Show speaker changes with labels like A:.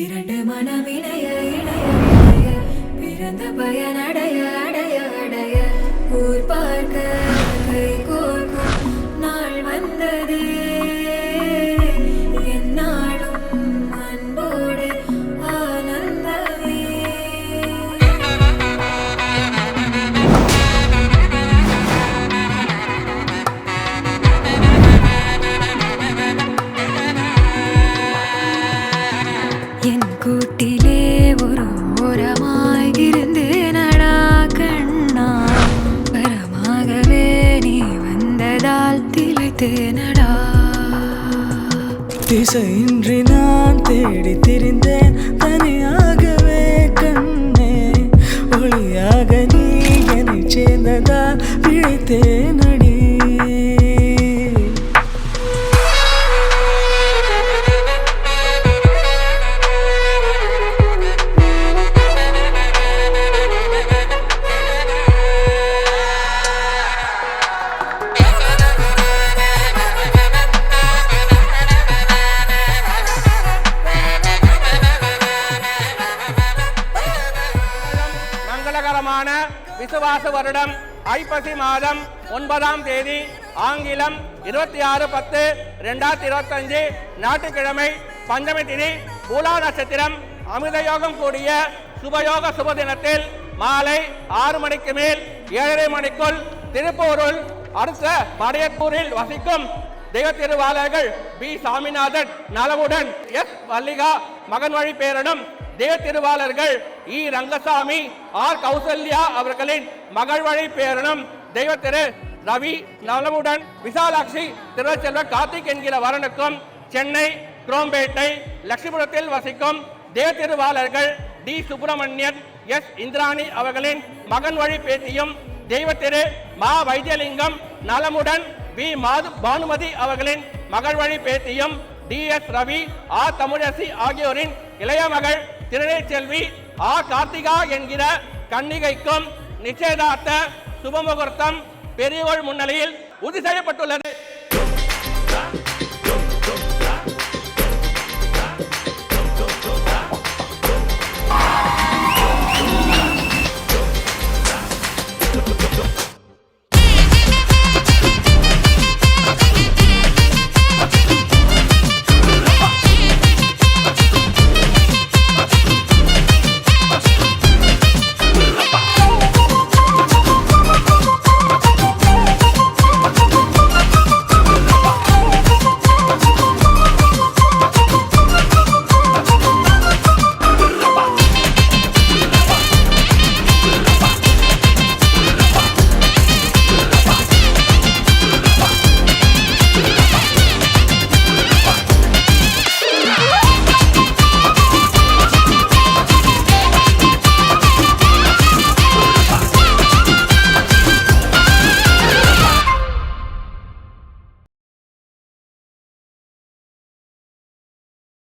A: இரண்டு மனம் இணைய இணைய இணைய பிறந்த பயன் அடைய அடைய அடைய ஊர் பார்க்க கை கோர்க்கும் நாள் வந்ததே என்னாலும் அன்போடு ஆனந்தமே. என் கூட்டிலே ஒரு ஓரமாய் இருந்தேனடா கண்ணா, வரமாகவே நீ வந்ததால் திளைத்தேனடா.
B: திசையின்றி நான் தேடி திரிந்தேன் தனியாகவே கண்ணே, ஒளியாக நீ என்னை சேர்ந்ததால் பிழைத்தேனடி.
C: மங்களகரமான விசுவாச வருடம் ஐப்பசி மாதம் 9ஆம் தேதி ஆங்கிலம் 26/10/2025 ஞாயிற்றுக்கிழமை பஞ்சமி திதி பூலா நட்சத்திரம் அமிர்தயோகம் கூடிய சுபயோக சுப தினத்தில் மாலை 6 மணிக்கு மேல் 7:30 மணிக்குள் திருப்பூரில் அடுத்த படையக்கூரில் வசிக்கும் தெய்வ திருவாளர்கள் பி சாமிநாதன் நலமுடன் எஸ் மல்லிகா மகன் வழி பேரனும் தெய்வ திருவாளர்கள் இ ரங்கசாமி ஆர் கௌசல்யா அவர்களின் மகள் வழி பேரனும் தெய்வ திரு ரவி நலமுடன் விசாலாட்சி திருச்செல்வ கார்த்திக் என்கிற வரனுக்கும் சென்னை குரோம்பேட்டை லட்சுமிபுரத்தில் வசிக்கும் தெய்வ திருவாளர்கள் டி சுப்பிரமணியன் எஸ் இந்திராணி அவர்களின் மகன் வழி பேத்தியும் தெய்வ திரு மா வைத்தியலிங்கம் நலமுடன் வி பானுமதி அவர்களின் மகள் வழி பேத்தியும் T S Ravi R Tamilarasi ஆகியோரின் இளைய மகள் திருநெல்வேலி ஆர் கார்த்திகா என்கிற கன்னிகைக்கும் நிச்சயதார்த்த சுபமுகூர்த்தம் பெரியவள் முன்னிலையில் உறுதி செய்யப்பட்டுள்ளது.